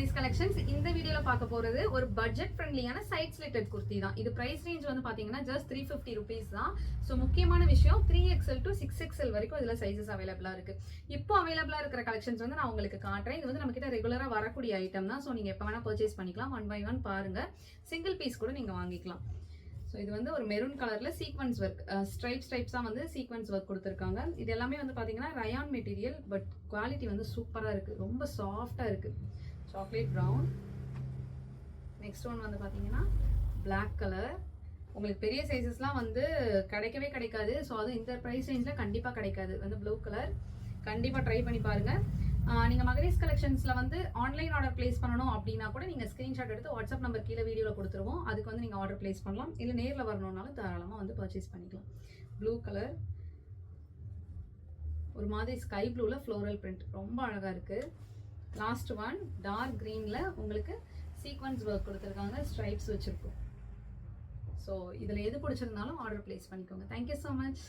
மகனீஸ் collections. இந்த வீடியோல பார்க்க போறது ஒரு பட்ஜெட் ஃப்ரெண்ட்லியான சைட் ஸ்லிட்டட் குர்த்தி தான். இது பிரைஸ் ரேஞ்ச் வந்து பாத்தீங்கன்னா ஜஸ்ட் 350 rupees தான். ஸோ முக்கியமான விஷயம் 3XL to 6XL வரைக்கும் இதுல சைசஸ் அவைலபிளா இருக்கு. இப்போ அவைலபிளா இருக்கிற கலெக்ஷன்ஸ் வந்து நான் உங்களுக்கு காட்டுறேன். இது வந்து நம்ம கிட்ட ரெகுலரா வரக்கூடிய ஐட்டம் தான். ஸோ நீங்க எப்ப வேணா பர்ச்சேஸ் பண்ணிக்கலாம். 1 by 1 பாருங்க. சிங்கிள் பீஸ் கூட நீங்க வாங்கிக்கலாம். ஸோ இது வந்து ஒரு மெரூன் கலர்ல சீக்வன்ஸ் ஒர்க், ஸ்ட்ரைப்ஸா வந்து சீக்வன்ஸ் ஒர்க் கொடுத்துருக்காங்க. இது எல்லாமே வந்து பாத்தீங்கன்னா ரயான் மெட்டீரியல், பட் குவாலிட்டி வந்து சூப்பரா இருக்கு. ரொம்ப சாஃப்டா இருக்கு. Chocolate brown. நெக்ஸ்ட் ஒன் வந்து பாத்தீங்கன்னா பிளாக் கலர். உங்களுக்கு பெரிய சைஸஸ்லாம் வந்து கிடைக்கவே கிடைக்காது. ஸோ அது இந்த ப்ரைஸ் ரேஞ்சில் கண்டிப்பாக கிடைக்காது. வந்து ப்ளூ கலர். கண்டிப்பாக ட்ரை பண்ணி பாருங்க. நீங்கள் மகரீஸ் கலெக்ஷன்ஸில் வந்து ஆன்லைன் ஆர்டர் பிளேஸ் பண்ணணும் அப்படின்னா கூட நீங்கள் ஸ்க்ரீன்ஷாட் எடுத்து வாட்ஸ்அப் நம்பர் கீழே வீடியோவில் கொடுத்துருவோம். அதுக்கு வந்து நீங்கள் ஆர்டர் பிளேஸ் பண்ணலாம். இல்லை நேரில் வரணுன்னாலும் தாராளமாக வந்து பர்ச்சேஸ் பண்ணிக்கலாம். Blue colour. ஒரு மாதிரி ஸ்கை ப்ளூவில் ஃப்ளோரல் பிரிண்ட் ரொம்ப அழகாக இருக்குது. லாஸ்ட் ஒன் டார்க் க்ரீனில் உங்களுக்கு சீக்வன்ஸ் ஒர்க் கொடுத்துருக்காங்க, ஸ்ட்ரைப்ஸ் வச்சுருக்கோம். ஸோ இதில் எது பிடிச்சிருந்தாலும் ஆர்டர் பிளேஸ் பண்ணிக்கோங்க. Thank you so much.